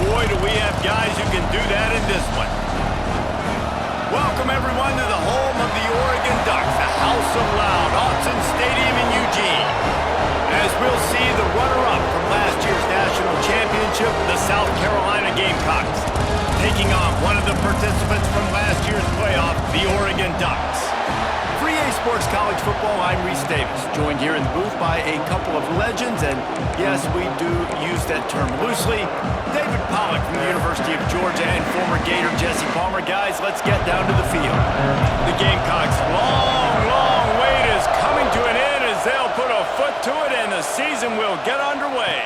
boy, do we have guys who can do that in this one. Welcome, everyone, to the home of the Oregon Ducks, the House of Loud, Autzen Stadium in Eugene. As we'll see the runner-up from last year's national championship, the South Carolina Gamecocks, taking on one of the participants from last year's playoff, the Oregon Ducks. For EA Sports College Football, I'm Reese Davis, joined here in the booth by a couple of legends, and yes, we do use that term loosely. David Pollack from the University of Georgia and former Gator Jesse Palmer. Guys, let's get down to the field. The Gamecocks' long wait is coming to an end as they'll put a foot to it and the season will get underway.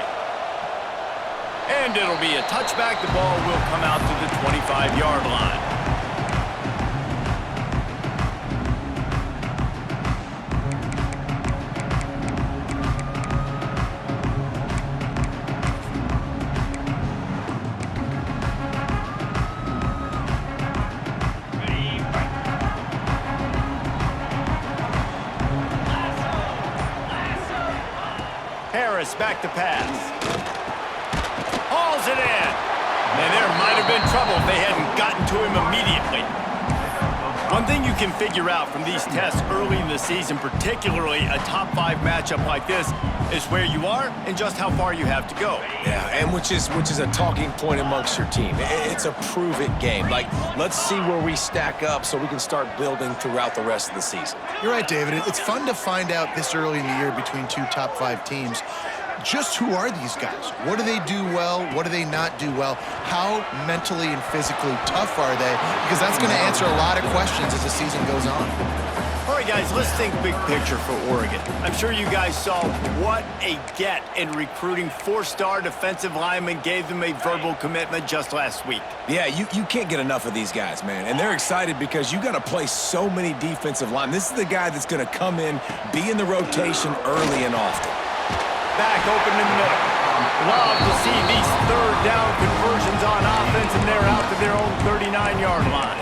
And it'll be a touchback. The ball will come out to the 25-yard line. Back to pass. Hauls it in. And there might have been trouble if they hadn't gotten to him immediately. One thing you can figure out from these tests early in the season, particularly a top-5 matchup like this, is where you are and just how far you have to go. Yeah, and which is a talking point amongst your team. It's a prove-it game. Like, let's see where we stack up so we can start building throughout the rest of the season. You're right, David. It's fun to find out this early in the year between two top-5 teams. Just who are these guys? What do they do well? What do they not do well? How mentally and physically tough are they? Because that's going to answer a lot of questions as the season goes on. All right, guys, let's think big picture for Oregon. I'm sure you guys saw what a get in recruiting 4-star defensive linemen, gave them a verbal commitment just last week. Yeah, you can't get enough of these guys, man. And they're excited because you got to play so many defensive linemen. This is the guy that's going to come in, be in the rotation early and often. Back open in the middle. Love to see these third down conversions on offense, and they're out to their own 39-yard line.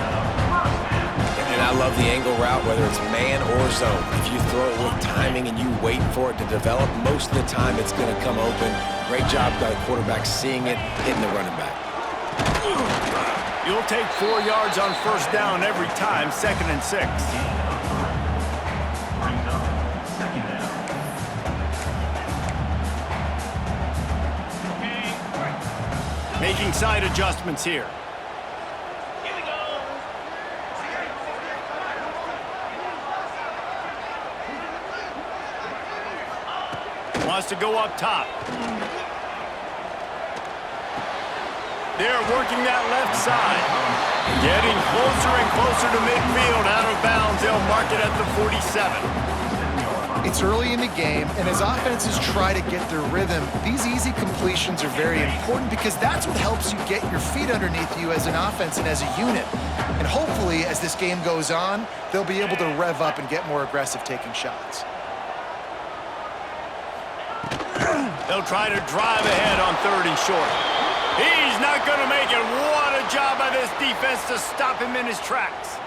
And I love the angle route, whether it's man or zone. If you throw it with timing and you wait for it to develop, most of the time it's going to come open. Great job by the quarterback seeing it, hitting the running back. You'll take 4 yards on first down every time, 2nd and 6. Making side adjustments here. Here we go. Wants to go up top. They're working that left side. Getting closer and closer to midfield. Out of bounds. They'll mark it at the 47. It's early in the game, and as offenses try to get their rhythm, these easy completions are very important because that's what helps you get your feet underneath you as an offense and as a unit. And hopefully, as this game goes on, they'll be able to rev up and get more aggressive taking shots. They'll try to drive ahead on 3rd and short. He's not going to make it. What a job by this defense to stop him in his tracks.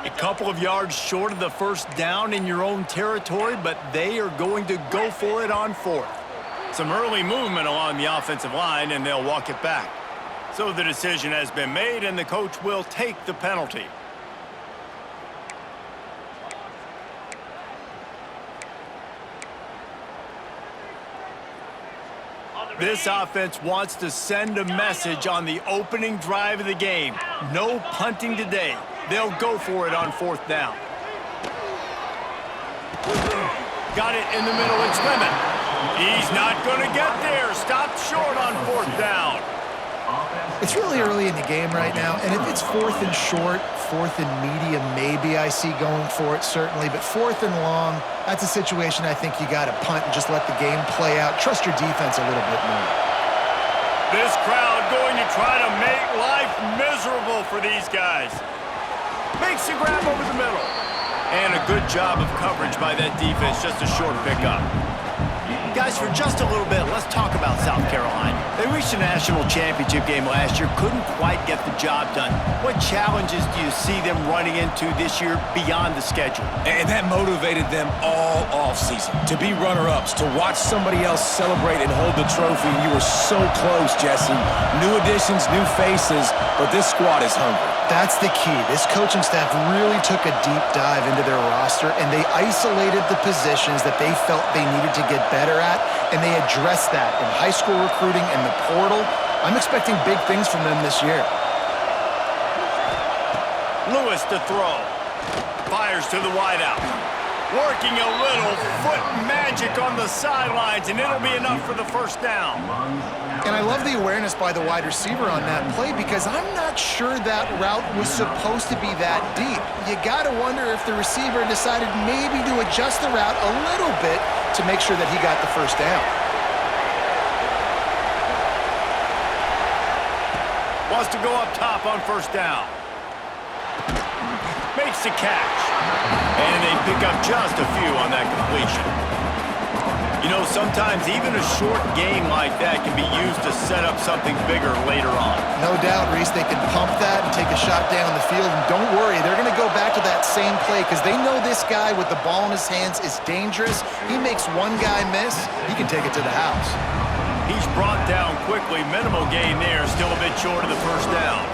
A couple of yards short of the first down in your own territory, but they are going to go for it on 4th. Some early movement along the offensive line, and they'll walk it back. So the decision has been made, and the coach will take the penalty. This offense wants to send a message on the opening drive of the game. No punting today. They'll go for it on 4th down. Got it in the middle and swimming. He's not going to get there. Stopped short on 4th down. It's really early in the game right now, and if it's 4th and short, 4th and medium, maybe I see going for it, certainly. But 4th and long, that's a situation I think you got to punt and just let the game play out. Trust your defense a little bit more. This crowd going to try to make life miserable for these guys. Makes a grab over the middle. And a a good job of coverage by that defense, just a short pickup. Guys, for just a little bit, let's talk about South Carolina. They reached a national championship game last year, couldn't quite get the job done. What challenges do you see them running into this year beyond the schedule? And that motivated them all offseason to be runner-ups, to watch somebody else celebrate and hold the trophy. You were so close, Jesse. New additions, new faces, but this squad is hungry. That's the key. This coaching staff really took a deep dive into their roster, and they isolated the positions that they felt they needed to get better at, and they addressed that in high school recruiting and the portal. I'm expecting big things from them this year. Lewis to throw. Fires to the wideout. Working a little foot magic on the sidelines, and it'll be enough for the first down. And I love the awareness by the wide receiver on that play because I'm not sure that route was supposed to be that deep. You got to wonder if the receiver decided maybe to adjust the route a little bit to make sure that he got the first down. Wants to go up top on first down. Makes the catch. And they pick up just a few on that completion. You know, sometimes even a short game like that can be used to set up something bigger later on. No doubt, Reese, they can pump that and take a shot down the field. And don't worry, they're going to go back to that same play because they know this guy with the ball in his hands is dangerous. He makes one guy miss, he can take it to the house. He's brought down quickly. Minimal gain there, still a bit short of the first down.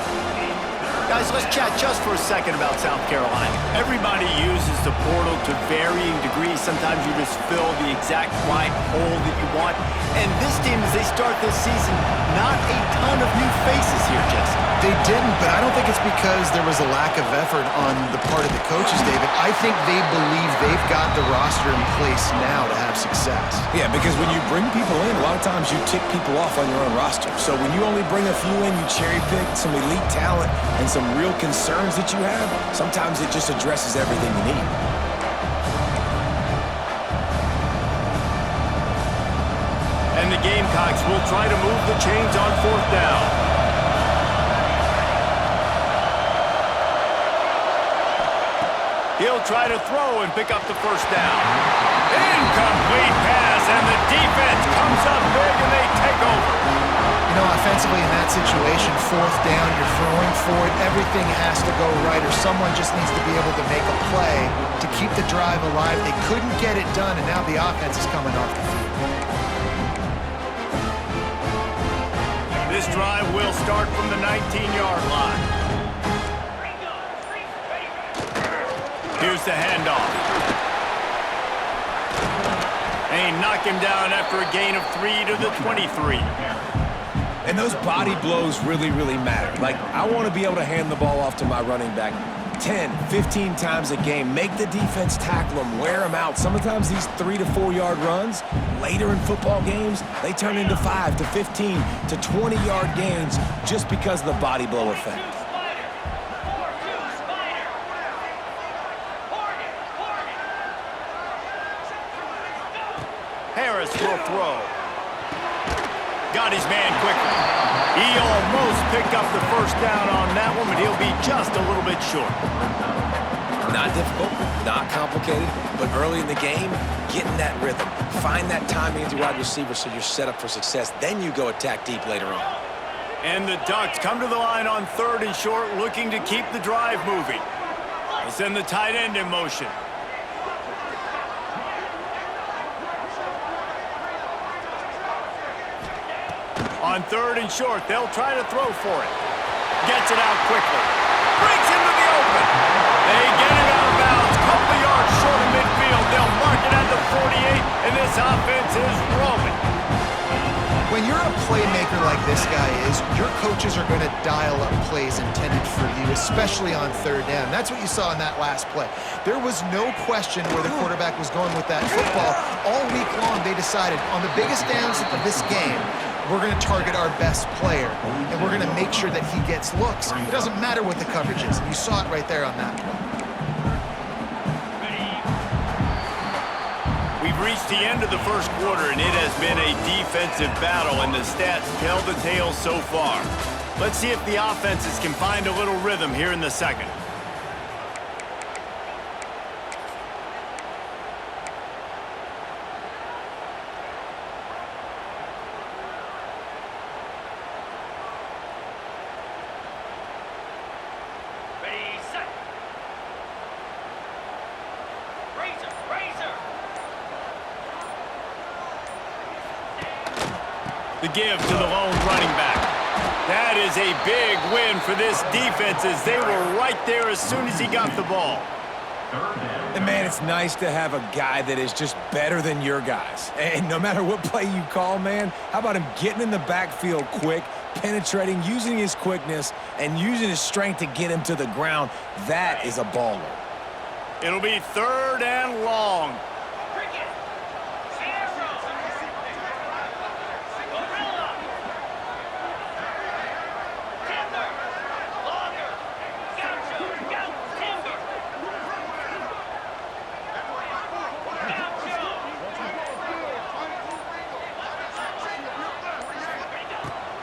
Guys, let's chat just for a second about South Carolina. Everybody uses the portal to varying degrees. Sometimes you just fill the exact right hole that you want. And this team, as they start this season, not a ton of new faces here, Jesse. They didn't, but I don't think it's because there was a lack of effort on the part of the coaches, David. I think they believe they've got the roster in place now to have success. Yeah, because when you bring people in, a lot of times you tick people off on your own roster. So when you only bring a few in, you cherry pick some elite talent and some real concerns that you have, sometimes it just addresses everything you need. And the Gamecocks will try to move the chains on fourth down. He'll try to throw and pick up the first down. Incomplete pass, and the defense comes up big and they take over. You know, offensively in that situation, fourth down, you're throwing for it, everything has to go right, or someone just needs to be able to make a play to keep the drive alive. They couldn't get it done, and now the offense is coming off the field. This drive will start from the 19-yard line. Here's the handoff. And he knocked him down after a gain of 3 to the 23. And those body blows really, really matter. Like, I want to be able to hand the ball off to my running back 10, 15 times a game. Make the defense tackle them, wear them out. Sometimes these 3 to 4 yard runs, later in football games, they turn into 5 to 15 to 20-yard gains just because of the body blow effect. Harris will throw. Got his man quickly. He almost picked up the first down on that one, but he'll be just a little bit short. Not difficult, not complicated, but early in the game, getting that rhythm. Find that timing as your wide receiver so you're set up for success. Then you go attack deep later on. And the Ducks come to the line on 3rd and short, looking to keep the drive moving. They send the tight end in motion. On 3rd and short, they'll try to throw for it. Gets it out quickly. Breaks into the open. They get it out of bounds. Couple of yards short of midfield. They'll mark it at the 48, and this offense is rolling. When you're a playmaker like this guy is, your coaches are going to dial up plays intended for you, especially on 3rd down. That's what you saw in that last play. There was no question where the quarterback was going with that football. All week long, they decided on the biggest downs of this game, we're going to target our best player, and we're going to make sure that he gets looks. It doesn't matter what the coverage is. You saw it right there on that play. We've reached the end of the first quarter, and it has been a defensive battle, and the stats tell the tale so far. Let's see if the offenses can find a little rhythm here in the second. The give to the lone running back. That is a big win for this defense as they were right there as soon as he got the ball. And man, it's nice to have a guy that is just better than your guys. And no matter what play you call, man, how about him getting in the backfield quick, penetrating, using his quickness, and using his strength to get him to the ground? That is a baller. It'll be 3rd and long.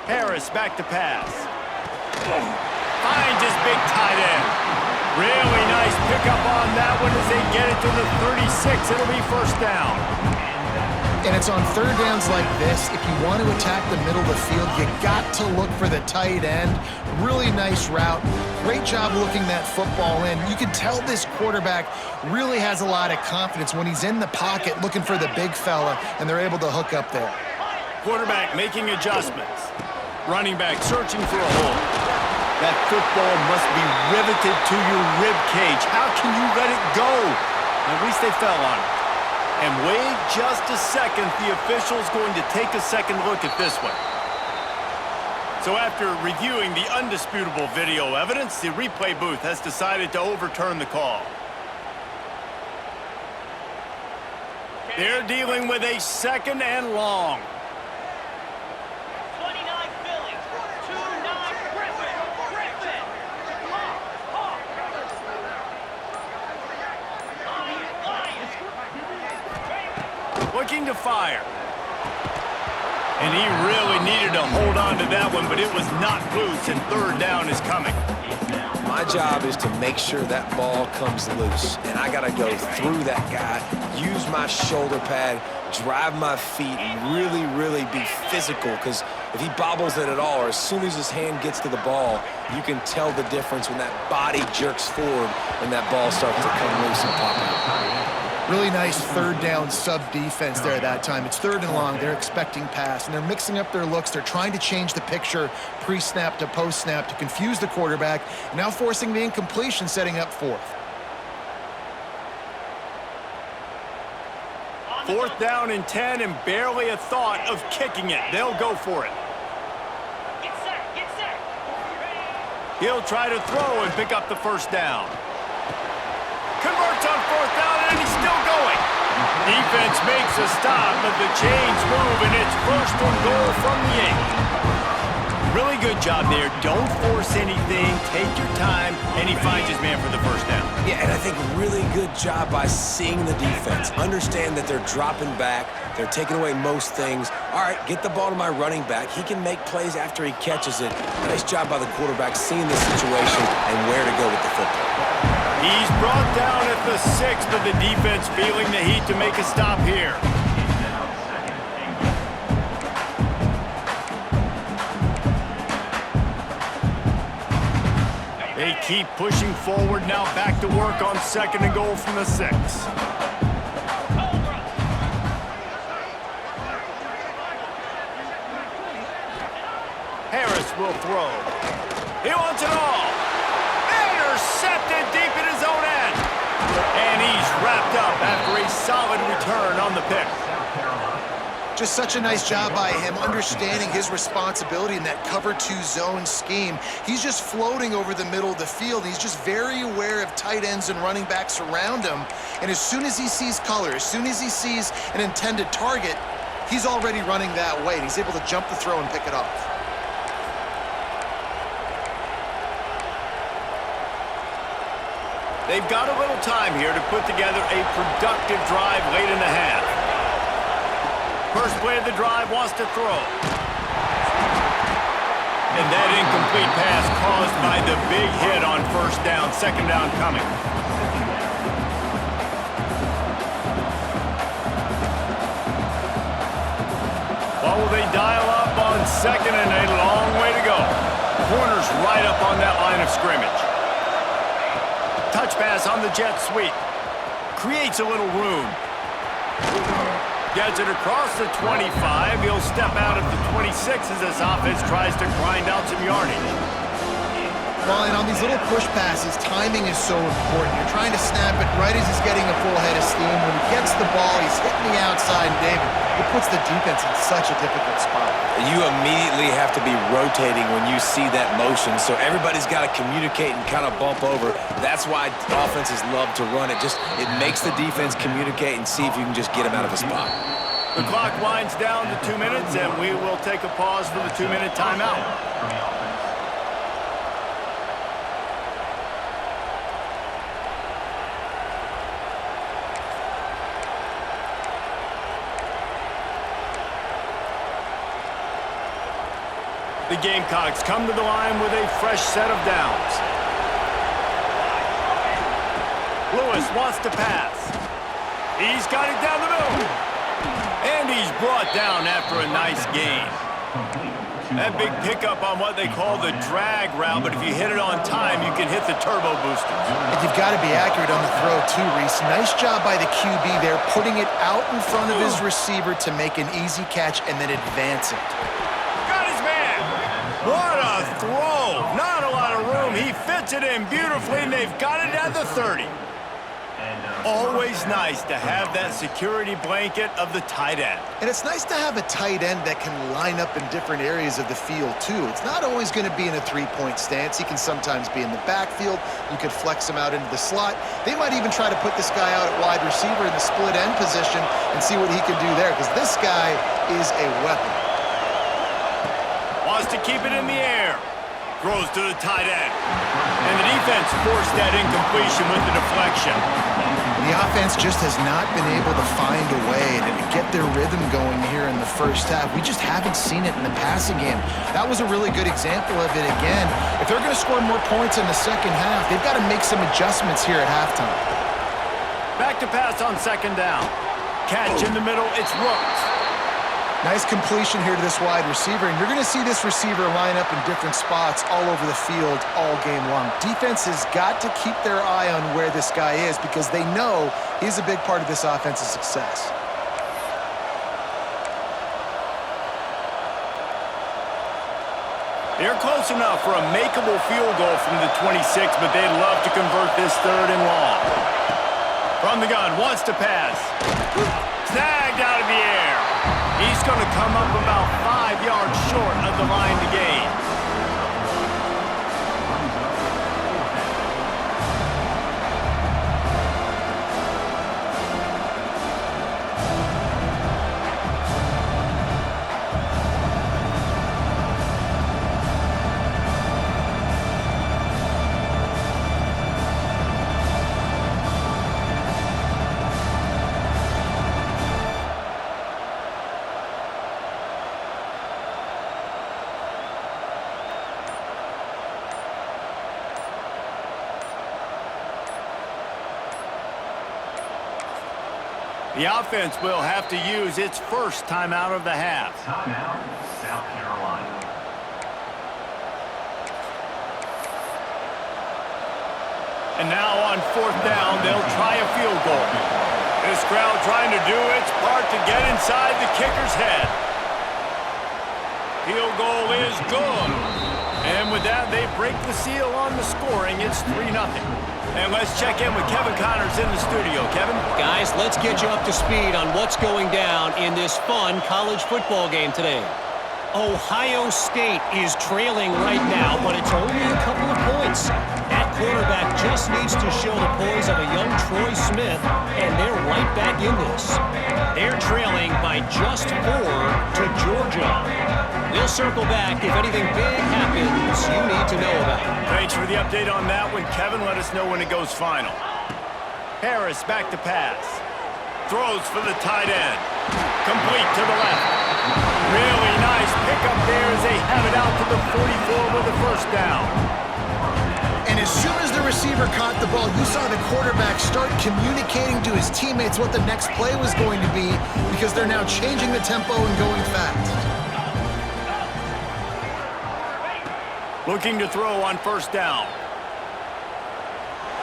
Harris back to pass. Finds his big tight end. Really nice pickup on that one as they get it to the 36. It'll be 1st down. And it's on 3rd downs like this. If you want to attack the middle of the field, you got to look for the tight end. Really nice route. Great job looking that football in. You can tell this quarterback really has a lot of confidence when he's in the pocket looking for the big fella, and they're able to hook up there. Quarterback making adjustments. Running back searching for a hole. That football must be riveted to your rib cage. How can you let it go? At least they fell on it. And wait just a second. The official's going to take a second look at this one. So after reviewing the undisputable video evidence, the replay booth has decided to overturn the call. They're dealing with a 2nd and long. Looking to fire. And he really needed to hold on to that one, but it was not loose, and 3rd down is coming. My job is to make sure that ball comes loose, and I got to go through that guy, use my shoulder pad, drive my feet, and really be physical, because if he bobbles it at all, or as soon as his hand gets to the ball, you can tell the difference when that body jerks forward and that ball starts to come loose and pop out. Really nice 3rd down sub-defense there that time. It's 3rd and long. They're expecting pass, and they're mixing up their looks. They're trying to change the picture pre-snap to post-snap to confuse the quarterback, now forcing the incompletion, setting up 4th. 4th down and 10, and barely a thought of kicking it. They'll go for it. Get set. He'll try to throw and pick up the 1st down. Converts on 4th down, and he's still going. Defense makes a stop, but the chains move, and it's 1st and goal from the 8. Really good job there. Don't force anything. Take your time, and he finds his man for the 1st down. Yeah, and I think really good job by seeing the defense. Understand that they're dropping back. They're taking away most things. All right, get the ball to my running back. He can make plays after he catches it. Nice job by the quarterback seeing the situation and where to go with the football. He's brought down at the 6th, but the defense feeling the heat to make a stop here. They keep pushing forward now, back to work on 2nd and goal from the 6. Harris will throw. He wants it all. Intercepted deep in his own end. And he's wrapped up after a solid return on the pick. Just such a nice job by him, understanding his responsibility in that cover 2 zone scheme. He's just floating over the middle of the field. He's just very aware of tight ends and running backs around him. And as soon as he sees color, as soon as he sees an intended target, he's already running that way. And he's able to jump the throw and pick it up. They've got a little time here to put together a productive drive late in the half. First play of the drive wants to throw. And that incomplete pass caused by the big hit on 1st down, 2nd down coming. What will they dial up on 2nd and a long way to go? Corner's right up on that line of scrimmage. Touch pass on the jet sweep. Creates a little room. Gets it across the 25. He'll step out at the 26 as this offense tries to grind out some yardage. Well, and on these little push passes, timing is so important. You're trying to snap it right as he's getting a full head of steam. When he gets the ball, he's hitting the outside, and David, it puts the defense in such a difficult spot. You immediately have to be rotating when you see that motion, so everybody's got to communicate and kind of bump over. That's why offenses love to run it. It makes the defense communicate and see if you can just get him out of a spot. The clock winds down to 2 minutes, and we will take a pause for the 2-minute timeout. The Gamecocks come to the line with a fresh set of downs. Lewis wants to pass. He's got it down the middle. And he's brought down after a nice gain. That big pickup on what they call the drag route, but if you hit it on time, you can hit the turbo boosters. And you've got to be accurate on the throw, too, Reese. Nice job by the QB there, putting it out in front of his receiver to make an easy catch and then advance it. What a throw! Not a lot of room. He fits it in beautifully, and they've got it at the 30. Always nice to have that security blanket of the tight end. And it's nice to have a tight end that can line up in different areas of the field, too. It's not always going to be in a three-point stance. He can sometimes be in the backfield. You could flex him out into the slot. They might even try to put this guy out at wide receiver in the split end position and see what he can do there, because this guy is a weapon. Wants to keep it in the air. Throws to the tight end. And the defense forced that incompletion with the deflection. The offense just has not been able to find a way to get their rhythm going here in the first half. We just haven't seen it in the passing game. That was a really good example of it again. If they're going to score more points in the second half, they've got to make some adjustments here at halftime. Back to pass on second down. Catch in the middle. It's Rooks. Nice completion here to this wide receiver, and you're going to see this receiver line up in different spots all over the field all game long. Defense has got to keep their eye on where this guy is because they know he's a big part of this offense's success. They're close enough for a makeable field goal from the 26, but they'd love to convert this 3rd and long. From the gun, wants to pass. Snagged out of the air. He's going to come up about 5 yards short of the line to gain. The offense will have to use its first timeout of the half. Timeout, South Carolina. And now on 4th down, they'll try a field goal. This crowd trying to do its part to get inside the kicker's head. Field goal is good. And with that, they break the seal on the scoring. It's 3-0. And let's check in with Kevin Connors in the studio. Kevin? Guys, let's get you up to speed on what's going down in this fun college football game today. Ohio State is trailing right now, but it's only a couple of points. That quarterback just needs to show the poise of a young Troy Smith, and they're right back in this. They're trailing by just 4 to Georgia. We'll circle back if anything big happens you need to know about. Thanks for the update on that one, Kevin. Let us know when it goes final. Harris back to pass. Throws for the tight end. Complete to the left. Really nice pickup there as they have it out to the 44 with the first down. And as soon as the receiver caught the ball, you saw the quarterback start communicating to his teammates what the next play was going to be because they're now changing the tempo and going fast. Looking to throw on first down.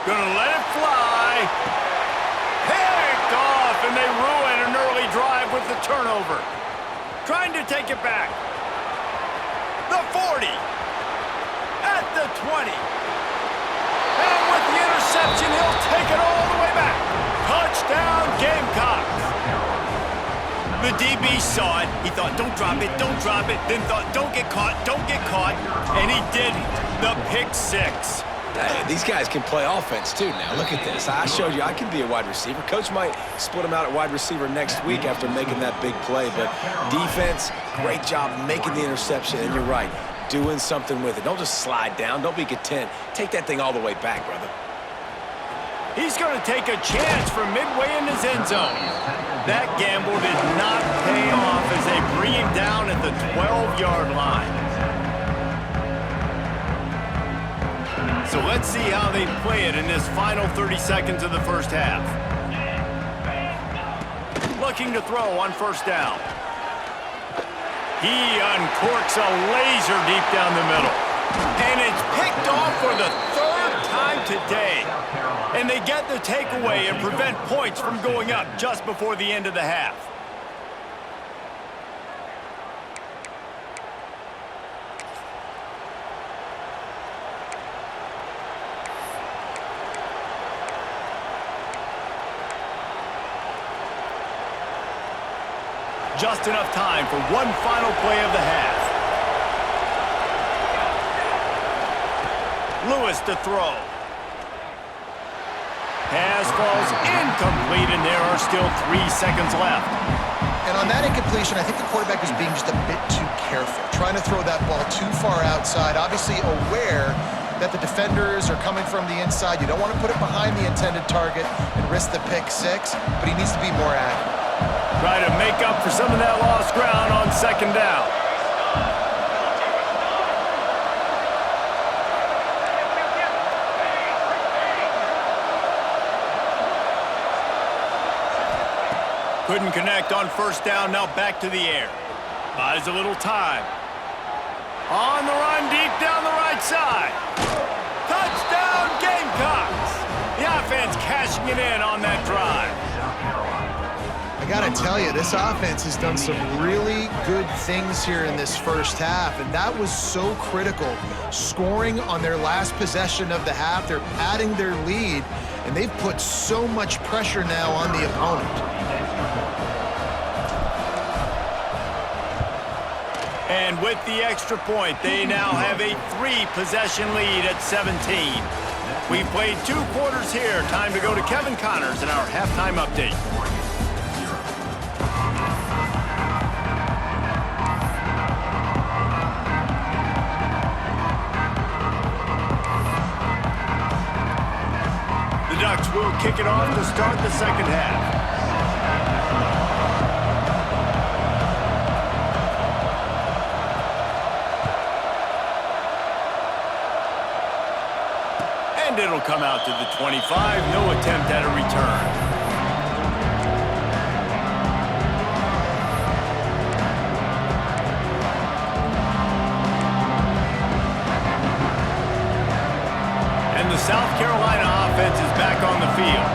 Gonna let it fly. Picked off, and they ruin an early drive with turnover. Trying to take it back. The 40. At the 20. And with the interception, he'll take it all the way back. Touchdown, Gamecocks. The DB saw it. He thought, don't drop it, don't drop it. Then thought, don't get caught, don't get caught. And he didn't. The pick six. Hey, these guys can play offense, too, now. Look at this. I showed you I can be a wide receiver. Coach might split him out at wide receiver next week after making that big play. But defense, great job making the interception. And you're right, doing something with it. Don't just slide down. Don't be content. Take that thing all the way back, brother. He's going to take a chance from midway in his end zone. That gamble did not pay off as they bring him down at the 12-yard line. So let's see how they play it in this final 30 seconds of the first half. Looking to throw on first down. He uncorks a laser deep down the middle. And it's picked off for the third time today. And they get the takeaway and prevent points from going up just before the end of the half. Just enough time for one final play of the half. Lewis to throw. Pass falls incomplete, and there are still 3 seconds left. And on that incompletion, I think the quarterback was being just a bit too careful, trying to throw that ball too far outside, obviously aware that the defenders are coming from the inside. You don't want to put it behind the intended target and risk the pick six, but he needs to be more accurate. Try to make up for some of that lost ground on second down. Couldn't connect on first down, now back to the air. Buys a little time. On the run, deep down the right side. Touchdown, Gamecocks! The offense cashing it in on that drive. I gotta tell you, this offense has done some really good things here in this first half, and that was so critical. Scoring on their last possession of the half, they're padding their lead, and they've put so much pressure now on the opponent. And with the extra point, they now have a 3-possession lead at 17. We've played 2 quarters here. Time to go to Kevin Connors in our halftime update. The Ducks will kick it off to start the second half. And it'll come out to the 25. No attempt at a return. And the South Carolina offense is back on the field.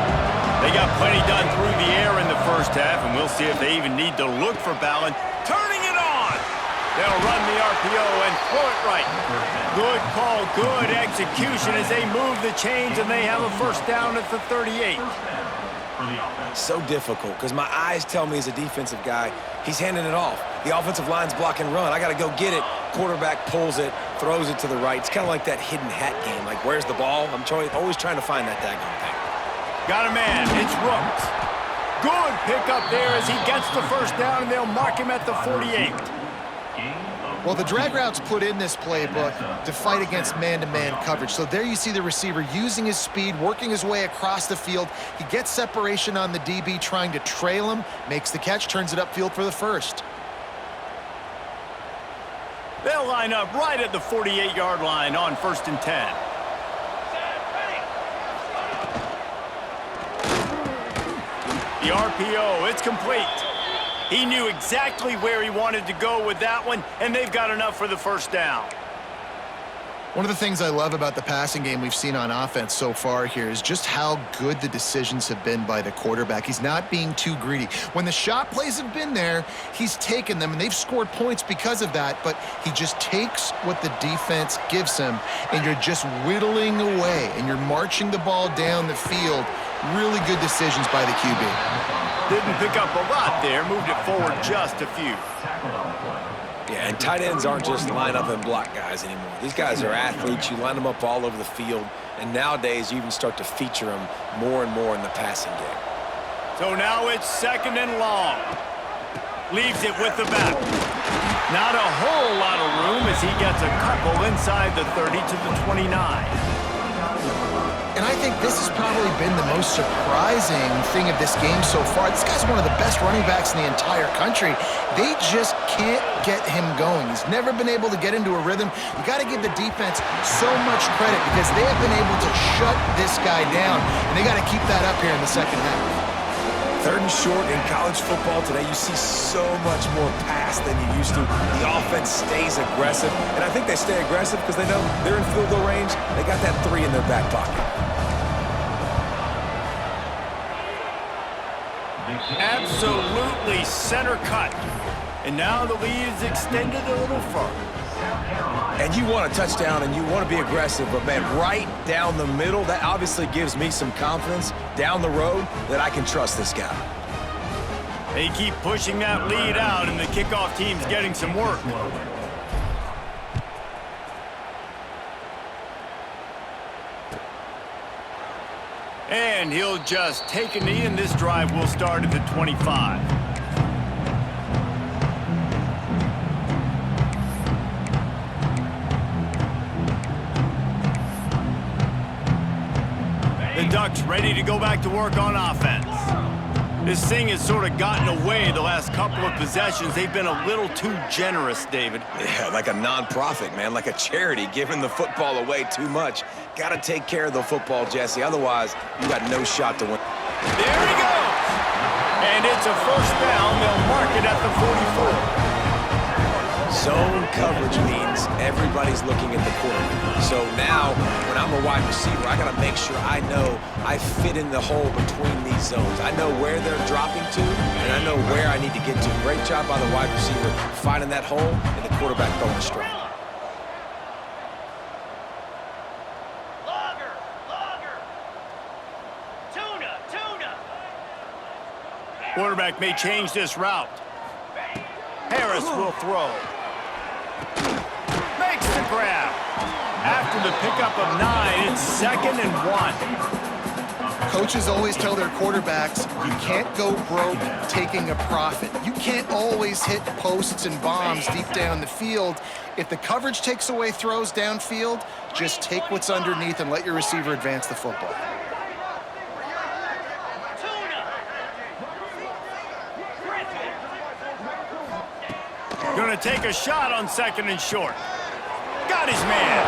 They got plenty done through the air in the first half, and we'll see if they even need to look for Ballin. Turning it on! They'll run the RPO and throw it right. Good call, good execution as they move the chains, and they have a first down at the 38. So difficult, because my eyes tell me as a defensive guy, he's handing it off. The offensive line's blocking run. I got to go get it. Quarterback pulls it, throws it to the right. It's kind of like that hidden hat game. Like, where's the ball? I'm always trying to find that daggone thing. Got a man. It's Rooks. Good pickup there as he gets the first down, and they'll mark him at the 48. Well, the drag routes put in this playbook to fight against man-to-man coverage. So there you see the receiver using his speed, working his way across the field. He gets separation on the DB, trying to trail him, makes the catch, turns it upfield for the first. They'll line up right at the 48-yard line on 1st and 10. The RPO, it's complete. He knew exactly where he wanted to go with that one, and they've got enough for the first down. One of the things I love about the passing game we've seen on offense so far here is just how good the decisions have been by the quarterback. He's not being too greedy. When the shot plays have been there, he's taken them, and they've scored points because of that, but he just takes what the defense gives him, and you're just whittling away, and you're marching the ball down the field. Really good decisions by the QB. Didn't pick up a lot there, moved it forward just a few. Yeah, and tight ends aren't just line up and block guys anymore. These guys are athletes. You line them up all over the field, and nowadays you even start to feature them more and more in the passing game. So now it's 2nd and long. Leaves it with the back. Not a whole lot of room as he gets a couple inside the 30 to the 29. And I think this has probably been the most surprising thing of this game so far. This guy's one of the best running backs in the entire country. They just can't get him going. He's never been able to get into a rhythm. You got to give the defense so much credit because they have been able to shut this guy down, and they got to keep that up here in the second half. 3rd and short in college football today, you see so much more pass than you used to. The offense stays aggressive, and I think they stay aggressive because they know they're in field goal range. They got that 3 in their back pocket. Absolutely center cut. And now the lead is extended a little further. And you want a touchdown and you want to be aggressive, but man, right down the middle, that obviously gives me some confidence down the road that I can trust this guy. They keep pushing that lead out, and the kickoff team's getting some work. And he'll just take a knee, and this drive will start at the 25. The Ducks ready to go back to work on offense. This thing has sort of gotten away the last couple of possessions. They've been a little too generous, David. Yeah, like a non-profit, man, like a charity, giving the football away too much. Got to take care of the football, Jesse. Otherwise, you got no shot to win. There he goes! And it's a first down. They'll mark it at the 44. Zone coverage means everybody's looking at the quarterback. So now, when I'm a wide receiver, I got to make sure I know I fit in the hole between these zones. I know where they're dropping to, and I know where I need to get to. Great job by the wide receiver finding that hole, and the quarterback throwing straight. Quarterback may change this route. Harris will throw. Makes the grab. After the pickup of 9, it's 2nd and 1. Coaches always tell their quarterbacks, you can't go broke taking a profit. You can't always hit posts and bombs deep down the field. If the coverage takes away throws downfield, just take what's underneath and let your receiver advance the football. Going to take a shot on 2nd and short. Got his man.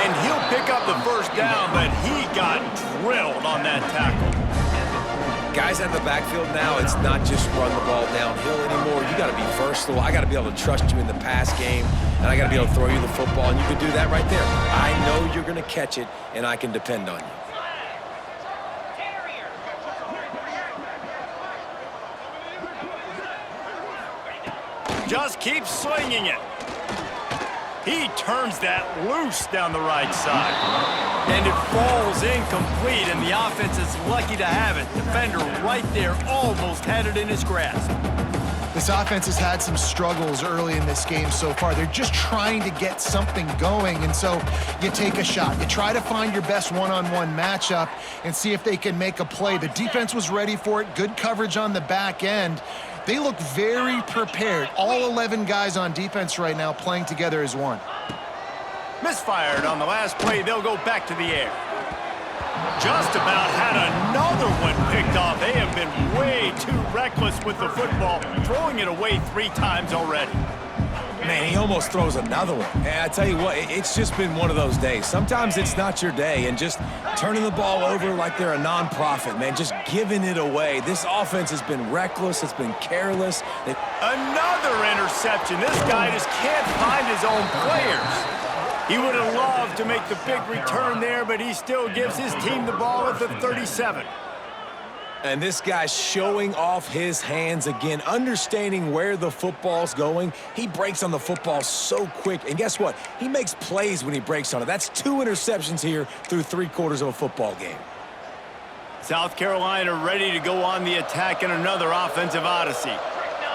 And he'll pick up the first down, but he got drilled on that tackle. Guys at the backfield now, it's not just run the ball downhill anymore. You got to be versatile. I got to be able to trust you in the pass game, and I got to be able to throw you the football, and you can do that right there. I know you're going to catch it, and I can depend on you. Just keeps slinging it. He turns that loose down the right side. And it falls incomplete, and the offense is lucky to have it. Defender right there almost had it in his grasp. This offense has had some struggles early in this game so far. They're just trying to get something going, and so you take a shot. You try to find your best one-on-one matchup and see if they can make a play. The defense was ready for it. Good coverage on the back end. They look very prepared. All 11 guys on defense right now playing together as one. Misfired on the last play. They'll go back to the air. Just about had another one picked off. They have been way too reckless with the football, throwing it away 3 times already. Man, he almost throws another one. And I tell you what, it's just been one of those days. Sometimes it's not your day, and just turning the ball over like they're a non-profit, man, just giving it away. This offense has been reckless. It's been careless. Another interception. This guy just can't find his own players. He would have loved to make the big return there, but he still gives his team the ball at the 37. And this guy's showing off his hands again, understanding where the football's going. He breaks on the football so quick, and guess what? He makes plays when he breaks on it. That's 2 interceptions here through 3 quarters of a football game. South Carolina ready to go on the attack in another offensive odyssey.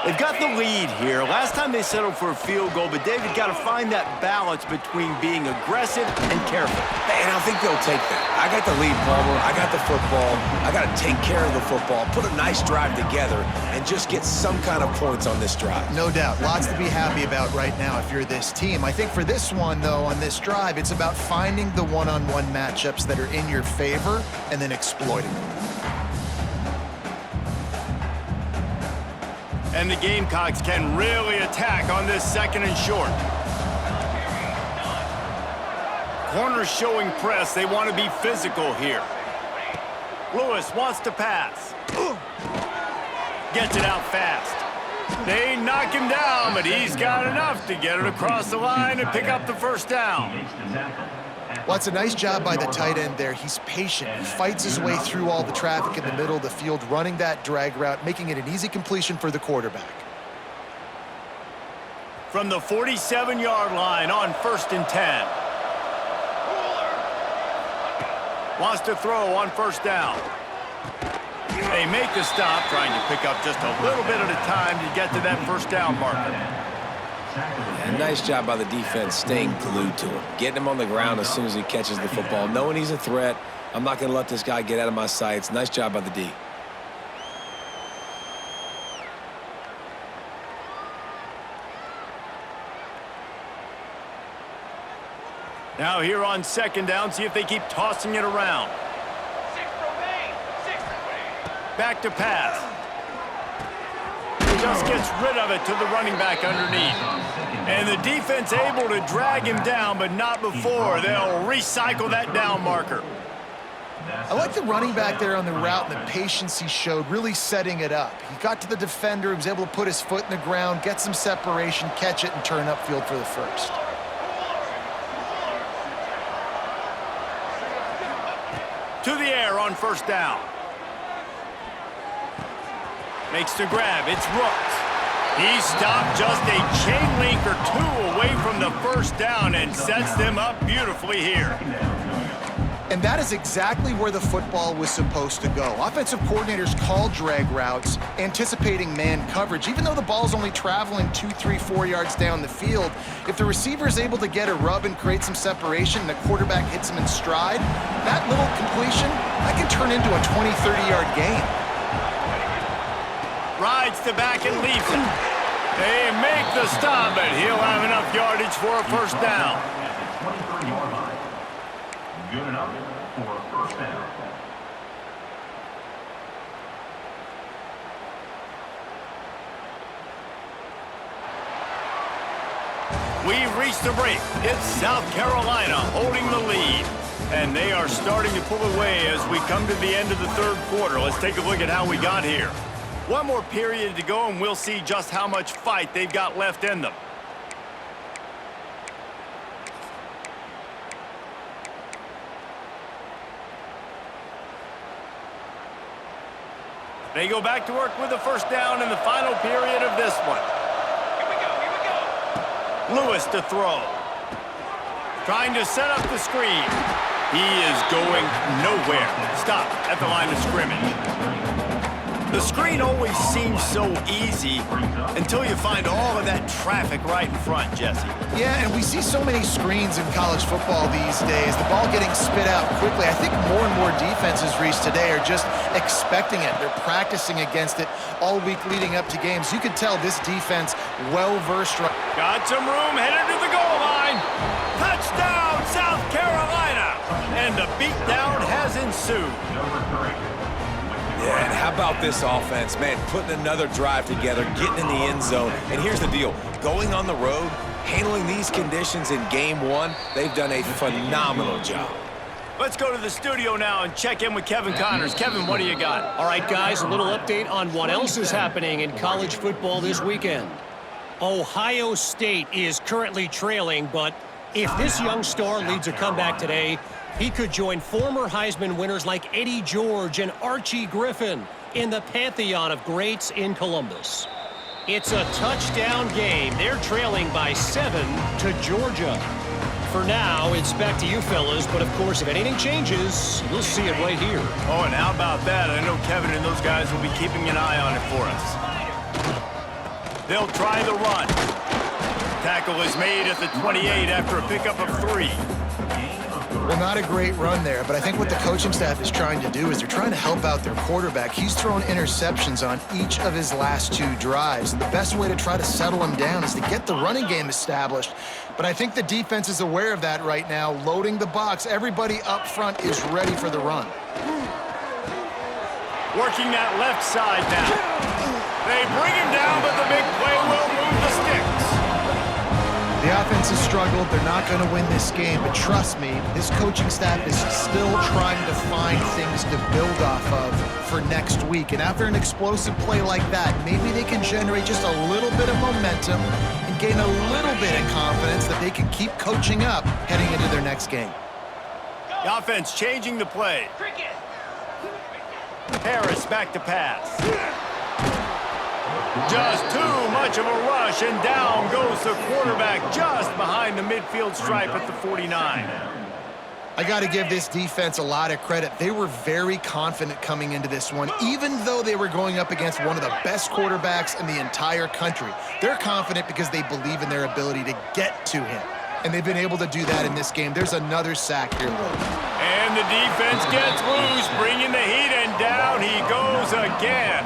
They've got the lead here. Last time they settled for a field goal, but David got to find that balance between being aggressive and careful. And I think they'll take that. I got the lead, Palmer. I got the football. I got to take care of the football, put a nice drive together, and just get some kind of points on this drive. No doubt. Lots to be happy about right now if you're this team. I think for this one, though, on this drive, it's about finding the one-on-one matchups that are in your favor and then exploiting them. And the Gamecocks can really attack on this 2nd and short. Corners showing press. They want to be physical here. Lewis wants to pass. Gets it out fast. They knock him down, but he's got enough to get it across the line and pick up the first down. Well, it's a nice job by the tight end there. He's patient. He fights his way through all the traffic in the middle of the field, running that drag route, making it an easy completion for the quarterback. From the 47-yard line on 1st and 10. Wants to throw on 1st down. They make the stop, trying to pick up just a little bit at a time to get to that 1st down marker. And nice job by the defense staying glued to him, getting him on the ground as soon as he catches the football, knowing he's a threat. I'm not going to let this guy get out of my sights. Nice job by the D. Now here on 2nd down, see if they keep tossing it around. Back to pass. Just gets rid of it to the running back underneath. And the defense able to drag him down, but not before. They'll recycle that down marker. I like the running back there on the route and the patience he showed, really setting it up. He got to the defender, he was able to put his foot in the ground, get some separation, catch it, and turn upfield for the first. To the air on 1st down. Makes the grab. It's Rooks. He stopped just a chain link or 2 away from the 1st down and sets them up beautifully here. And that is exactly where the football was supposed to go. Offensive coordinators call drag routes, anticipating man coverage. Even though the ball's only traveling 2, 3, 4 yards down the field, if the receiver is able to get a rub and create some separation and the quarterback hits him in stride, that little completion, that can turn into a 20, 30-yard gain. Rides the back and leaves it. They make the stop, but he'll have enough yardage for a 1st down. 23-yard line. Good enough for a 1st down. We've reached the break. It's South Carolina holding the lead. And they are starting to pull away as we come to the end of the 3rd quarter. Let's take a look at how we got here. One more period to go, and we'll see just how much fight they've got left in them. They go back to work with the 1st down in the final period of this one. Here we go. Lewis to throw. Trying to set up the screen. He is going nowhere. Stop at the line of scrimmage. The screen always seems so easy until you find all of that traffic right in front, Jesse. Yeah, and we see so many screens in college football these days. The ball getting spit out quickly. I think more and more defenses, Reese, today are just expecting it. They're practicing against it all week leading up to games. You can tell this defense well-versed. Got some room, headed to the goal line. Touchdown, South Carolina! And the beatdown has ensued. Yeah, and how about this offense, man, putting another drive together, getting in the end zone. And here's the deal, going on the road, handling these conditions in game 1, they've done a phenomenal job. Let's go to the studio now and check in with Kevin Connors. Kevin, what do you got? All right, guys, a little update on what else is happening in college football this weekend. Ohio State is currently trailing, but If this young star leads a comeback today, he could join former Heisman winners like Eddie George and Archie Griffin in the pantheon of greats in Columbus. It's a touchdown game. They're trailing by 7 to Georgia. For now, it's back to you fellas, but of course, if anything changes, you'll see it right here. Oh, and how about that? I know Kevin and those guys will be keeping an eye on it for us. They'll try the run. Tackle is made at the 28 after a pickup of 3. Well, not a great run there, but I think what the coaching staff is trying to do is they're trying to help out their quarterback. He's thrown interceptions on each of his last 2 drives, and the best way to try to settle him down is to get the running game established. But I think the defense is aware of that right now, loading the box. Everybody up front is ready for the run. Working that left side now. They bring him down, but the big play will move the sticks. The offense has struggled. They're not going to win this game, but trust me, this coaching staff is still trying to find things to build off of for next week. And after an explosive play like that, maybe they can generate just a little bit of momentum and gain a little bit of confidence that they can keep coaching up heading into their next game. The offense changing the play. Harris back to pass. Just too much of a rush, and down goes the quarterback just behind the midfield stripe at the 49. I got to give this defense a lot of credit. They were very confident coming into this one, even though they were going up against one of the best quarterbacks in the entire country. They're confident because they believe in their ability to get to him, and they've been able to do that in this game. There's another sack here, Lou. And the defense gets loose, bringing the heat, and down he goes again.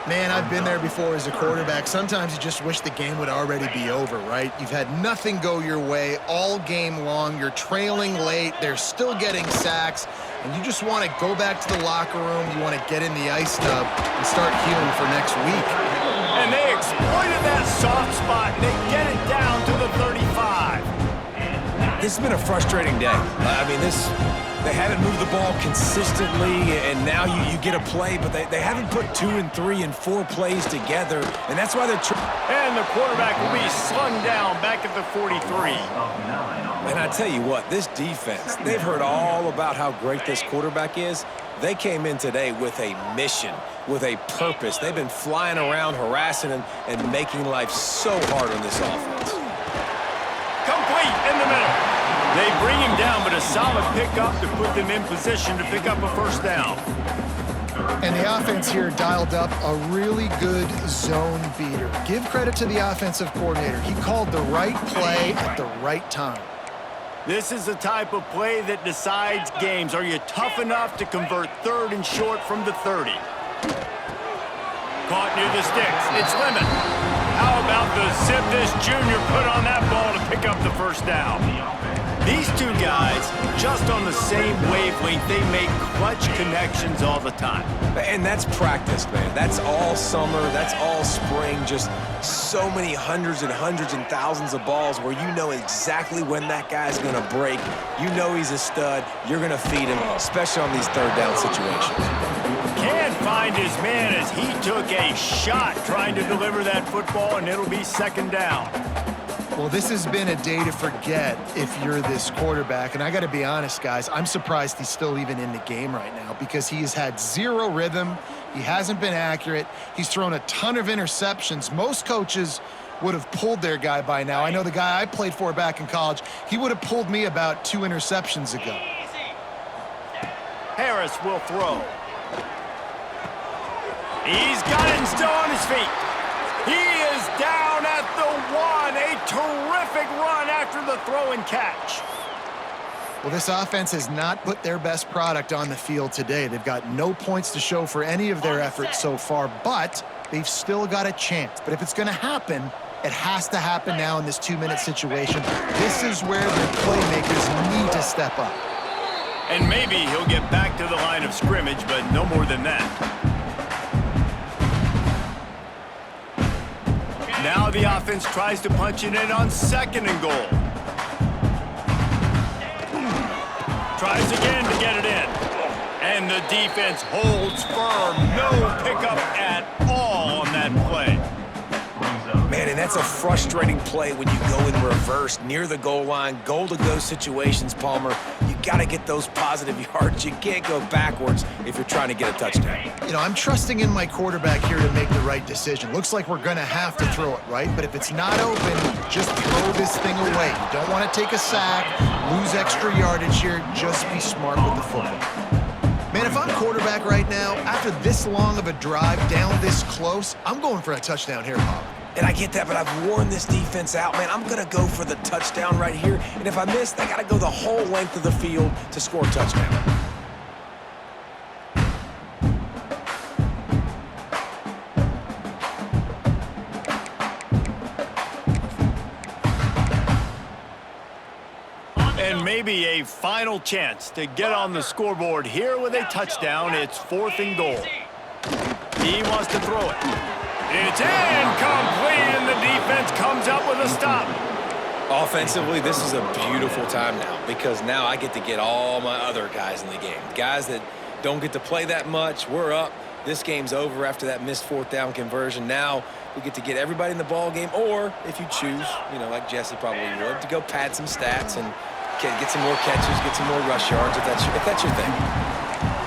Man, I've been there before as a quarterback. Sometimes you just wish the game would already be over, right? You've had nothing go your way all game long. You're trailing late. They're still getting sacks. And you just want to go back to the locker room. You want to get in the ice tub and start healing for next week. And they exploited that soft spot, and they get it down to the 35. This has been a frustrating day. I mean, they haven't moved the ball consistently, and now you get a play, but they haven't put 2 and 3 and 4 plays together, and that's why they're and the quarterback will be slung down back at the 43. And I tell you what, this defense, they've heard all about how great this quarterback is. They came in today with a mission, with a purpose. They've been flying around, harassing and making life so hard on this offense. Complete in the middle. They bring him down, but a solid pickup to put them in position to pick up a first down. And the offense here dialed up a really good zone beater. Give credit to the offensive coordinator. He called the right play at the right time. This is the type of play that decides games. Are you tough enough to convert 3rd and short from the 30? Caught near the sticks. It's Lemon. How about the zip this junior put on that ball to pick up the first down? These 2 guys, just on the same wavelength, they make clutch connections all the time. And that's practice, man. That's all summer. That's all spring. Just so many hundreds and thousands of balls where you know exactly when that guy's going to break. You know he's a stud. You're going to feed him, especially on these 3rd down situations. Can't find his man as he took a shot trying to deliver that football, and it'll be 2nd down. Well, this has been a day to forget if you're this quarterback. And I got to be honest, guys, I'm surprised he's still even in the game right now because he has had 0 rhythm. He hasn't been accurate. He's thrown a ton of interceptions. Most coaches would have pulled their guy by now. I know the guy I played for back in college, he would have pulled me about 2 interceptions ago. Harris will throw. He's got it and still on his feet. He is down at the 1. A terrific run after the throw and catch. Well, this offense has not put their best product on the field today. They've got no points to show for any of their efforts so far, but they've still got a chance. But if it's going to happen, it has to happen now in this 2-minute situation. This is where the playmakers need to step up. And maybe he'll get back to the line of scrimmage, but no more than that. Now the offense tries to punch it in on 2nd and goal. Tries again to get it in. And the defense holds firm. No pickup at all on that play. Man, and It's a frustrating play when you go in reverse near the goal line, goal-to-go situations, Palmer. You got to get those positive yards. You can't go backwards if you're trying to get a touchdown. You know, I'm trusting in my quarterback here to make the right decision. Looks like we're going to have to throw it, right? But if it's not open, just throw this thing away. You don't want to take a sack, lose extra yardage here. Just be smart with the football. Man, if I'm quarterback right now, after this long of a drive down this close, I'm going for a touchdown here, Bob. And I get that, but I've worn this defense out, man. I'm going to go for the touchdown right here. And if I miss, I got to go the whole length of the field to score a touchdown. And maybe a final chance to get on the scoreboard here with a touchdown. It's 4th and goal. He wants to throw it. It's incomplete, and the defense comes up with a stop. Offensively, this is a beautiful time now because now I get to get all my other guys in the game. Guys that don't get to play that much, we're up. This game's over after that missed 4th down conversion. Now we get to get everybody in the ball game, or if you choose, you know, like Jesse probably would, to go pad some stats and get some more catches, get some more rush yards if that's your thing.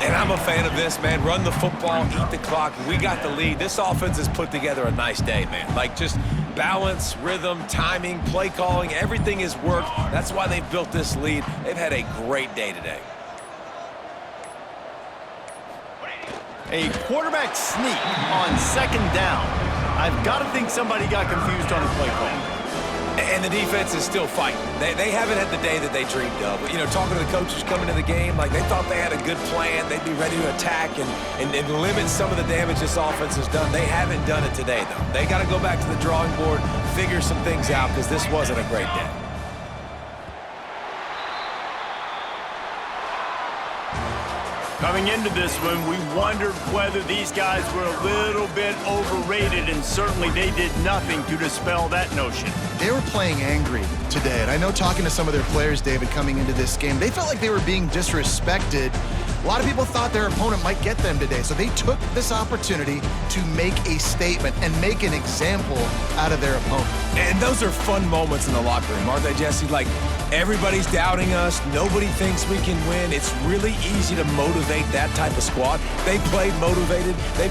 And I'm a fan of this, man. Run the football, eat the clock. We got the lead. This offense has put together a nice day, man. Like, just balance, rhythm, timing, play calling, everything has worked. That's why they've built this lead. They've had a great day today. A quarterback sneak on 2nd down. I've got to think somebody got confused on the play call. And the defense is still fighting. They haven't had the day that they dreamed of. You know, talking to the coaches coming to the game, like they thought they had a good plan. They'd be ready to attack and limit some of the damage this offense has done. They haven't done it today, though. They got to go back to the drawing board, figure some things out, because this wasn't a great day. Coming into this one, we wondered whether these guys were a little bit overrated, and certainly they did nothing to dispel that notion. They were playing angry today, and I know talking to some of their players, David, coming into this game, they felt like they were being disrespected. A lot of people thought their opponent might get them today, so they took this opportunity to make a statement and make an example out of their opponent. And those are fun moments in the locker room, aren't they, Jesse? Like, everybody's doubting us. Nobody thinks we can win. It's really easy to motivate that type of squad. They played motivated. They